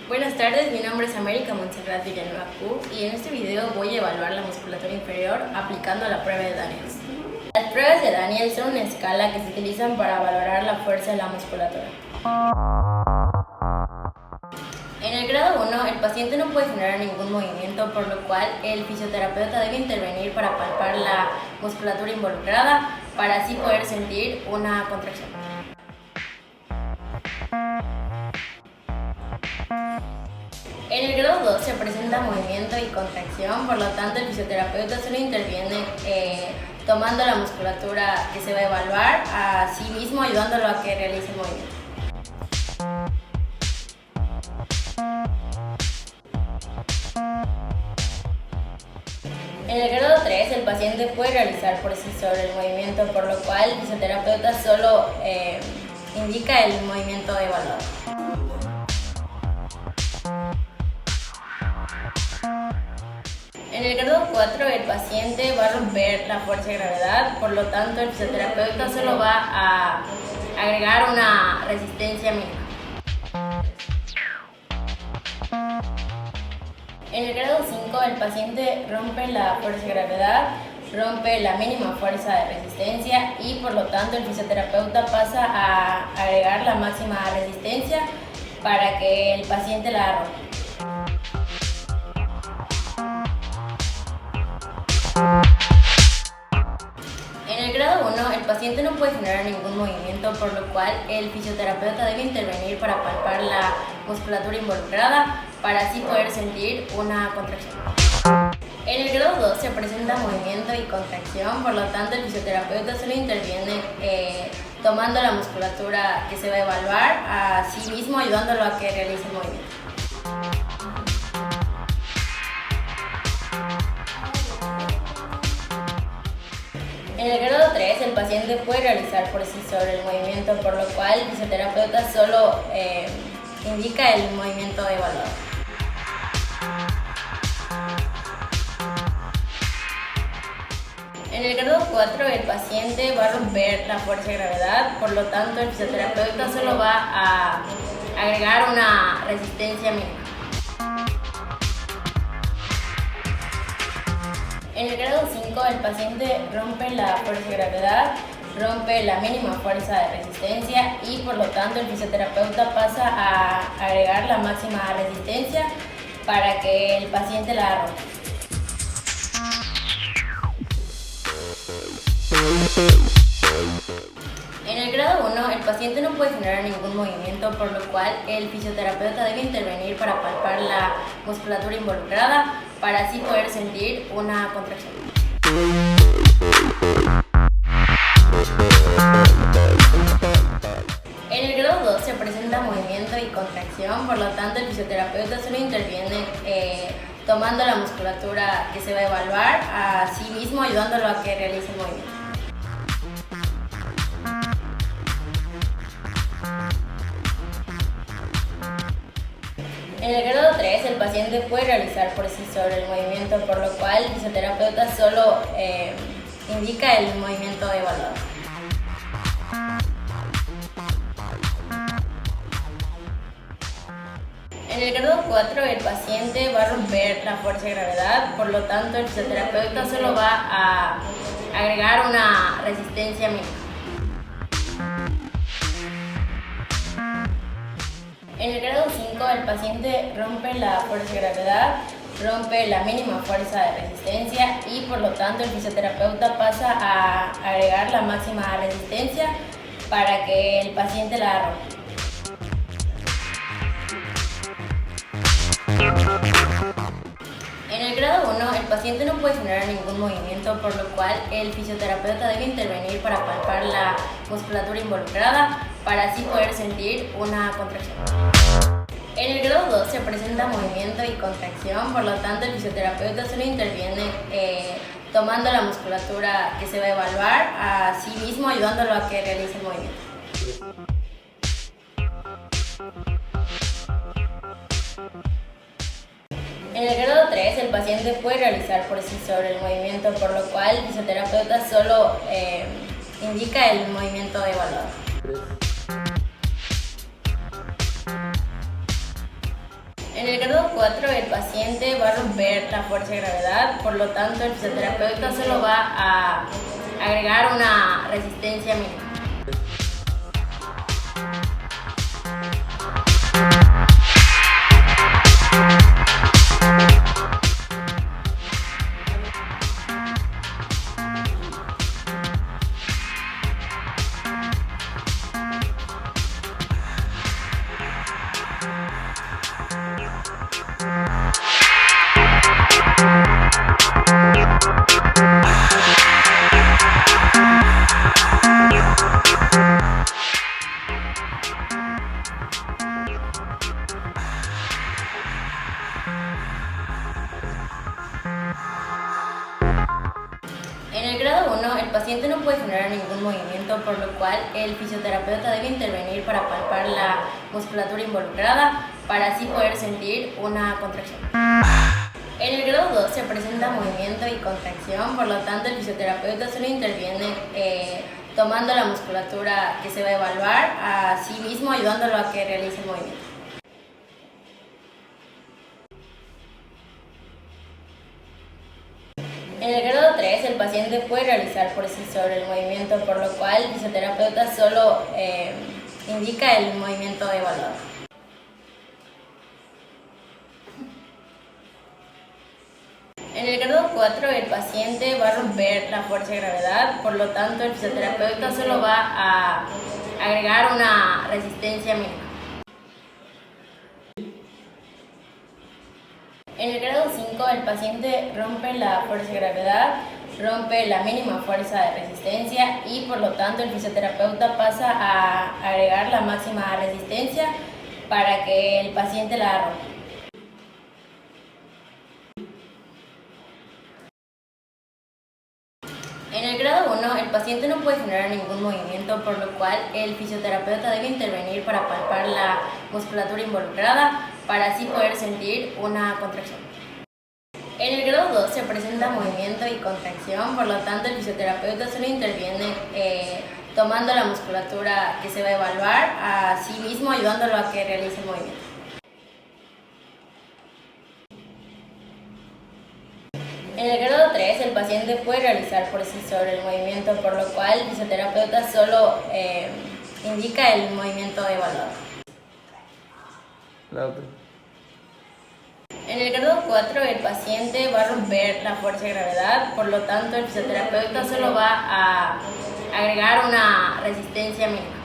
Buenas tardes, mi nombre es América Montserrat Villanueva Q y en este video voy a evaluar la musculatura inferior aplicando la prueba de Daniels. Las pruebas de Daniels son una escala que se utilizan para valorar la fuerza de la musculatura. En el grado 1, el paciente no puede generar ningún movimiento, por lo cual el fisioterapeuta debe intervenir para palpar la musculatura involucrada para así poder sentir una contracción. En el grado 2 se presenta movimiento y contracción, por lo tanto el fisioterapeuta solo interviene tomando la musculatura que se va a evaluar a sí mismo, ayudándolo a que realice el movimiento. En el grado 3 el paciente puede realizar por sí solo el movimiento, por lo cual el fisioterapeuta solo indica el movimiento evaluado. En el grado 4 el paciente va a romper la fuerza de gravedad, por lo tanto el fisioterapeuta solo va a agregar una resistencia mínima. En el grado 5 el paciente rompe la fuerza de gravedad, rompe la mínima fuerza de resistencia y por lo tanto el fisioterapeuta pasa a agregar la máxima resistencia para que el paciente la rompa. En el grado 1, el paciente no puede generar ningún movimiento, por lo cual el fisioterapeuta debe intervenir para palpar la musculatura involucrada para así poder sentir una contracción. En el grado 2 se presenta movimiento y contracción, por lo tanto el fisioterapeuta solo interviene tomando la musculatura que se va a evaluar a sí mismo, ayudándolo a que realice el movimiento. En el grado 3 el paciente puede realizar por sí solo el movimiento, por lo cual el fisioterapeuta solo indica el movimiento evaluado. En el grado 4 el paciente va a romper la fuerza de gravedad, por lo tanto el fisioterapeuta solo va a agregar una resistencia mínima. En el grado 5 el paciente rompe la fuerza de gravedad, rompe la mínima fuerza de resistencia y por lo tanto el fisioterapeuta pasa a agregar la máxima resistencia para que el paciente la rompa. En el grado 1 el paciente no puede generar ningún movimiento, por lo cual el fisioterapeuta debe intervenir para palpar la musculatura involucrada para así poder sentir una contracción. En el grado 2 se presenta movimiento y contracción, por lo tanto el fisioterapeuta solo interviene tomando la musculatura que se va a evaluar a sí mismo, ayudándolo a que realice el movimiento. En el grado 3 el paciente puede realizar por sí solo el movimiento, por lo cual el fisioterapeuta solo indica el movimiento evaluado. En el grado 4 el paciente va a romper la fuerza de gravedad, por lo tanto el fisioterapeuta solo va a agregar una resistencia mínima. En el grado 5 el paciente rompe la fuerza de gravedad, rompe la mínima fuerza de resistencia y por lo tanto el fisioterapeuta pasa a agregar la máxima resistencia para que el paciente la rompa. En el grado 1 el paciente no puede generar ningún movimiento, por lo cual el fisioterapeuta debe intervenir para palpar la musculatura involucrada para así poder sentir una contracción. En el grado 2 se presenta movimiento y contracción, por lo tanto el fisioterapeuta solo interviene tomando la musculatura que se va a evaluar a sí mismo, ayudándolo a que realice el movimiento. En el grado 3 el paciente puede realizar por sí solo el movimiento, por lo cual el fisioterapeuta solo indica el movimiento evaluado. En el grado 4 el paciente va a romper la fuerza de gravedad, por lo tanto el fisioterapeuta solo va a agregar una resistencia mínima. En el grado 1, el paciente no puede generar ningún movimiento, por lo cual el fisioterapeuta debe intervenir para palpar la musculatura involucrada para así poder sentir una contracción. En el grado 2 se presenta movimiento y contracción, por lo tanto el fisioterapeuta solo interviene tomando la musculatura que se va a evaluar, a sí mismo ayudándolo a que realice el movimiento. En el grado 3, el paciente puede realizar por sí solo el movimiento, por lo cual el fisioterapeuta solo indica el movimiento evaluado. En el grado 4, el paciente va a romper la fuerza de gravedad, por lo tanto el fisioterapeuta solo va a agregar una resistencia mínima. En el grado 5, el paciente rompe la fuerza de gravedad, rompe la mínima fuerza de resistencia y por lo tanto el fisioterapeuta pasa a agregar la máxima resistencia para que el paciente la rompa. En el grado 1, el paciente no puede generar ningún movimiento, por lo cual el fisioterapeuta debe intervenir para palpar la musculatura involucrada para así poder sentir una contracción. En el grado 2 se presenta movimiento y contracción, por lo tanto el fisioterapeuta solo interviene tomando la musculatura que se va a evaluar, a sí mismo ayudándolo a que realice el movimiento. En el grado 3, el paciente puede realizar por sí solo el movimiento, por lo cual el fisioterapeuta solo indica el movimiento evaluado. En el grado 4, el paciente va a romper la fuerza de gravedad, por lo tanto el fisioterapeuta solo va a agregar una resistencia mínima.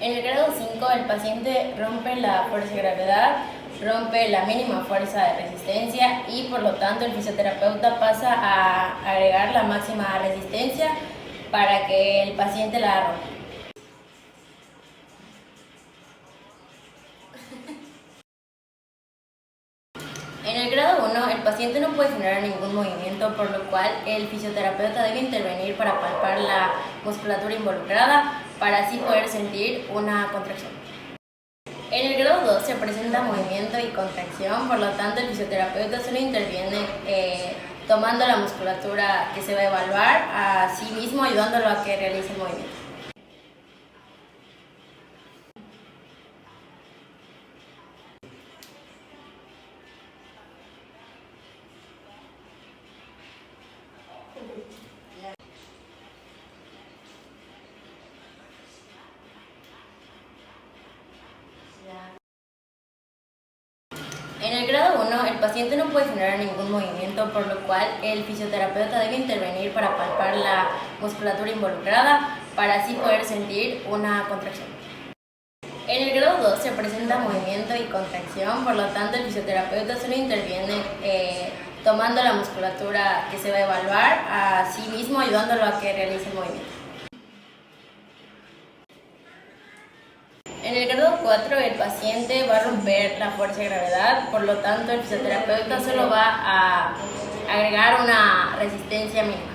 En el grado 5, el paciente rompe la fuerza de gravedad, rompe la mínima fuerza de resistencia y por lo tanto el fisioterapeuta pasa a agregar la máxima resistencia para que el paciente la rompa. En el grado 1, el paciente no puede generar ningún movimiento, por lo cual el fisioterapeuta debe intervenir para palpar la musculatura involucrada para así poder sentir una contracción. En el grado 2 se presenta movimiento y contracción, por lo tanto el fisioterapeuta solo interviene tomando la musculatura que se va a evaluar, a sí mismo ayudándolo a que realice el movimiento. En el grado 1, el paciente no puede generar ningún movimiento, por lo cual el fisioterapeuta debe intervenir para palpar la musculatura involucrada para así poder sentir una contracción. En el grado 2 se presenta movimiento y contracción, por lo tanto el fisioterapeuta solo interviene tomando la musculatura que se va a evaluar, a sí mismo ayudándolo a que realice el movimiento. En el grado 4, el paciente va a romper la fuerza de gravedad, por lo tanto el fisioterapeuta solo va a agregar una resistencia mínima.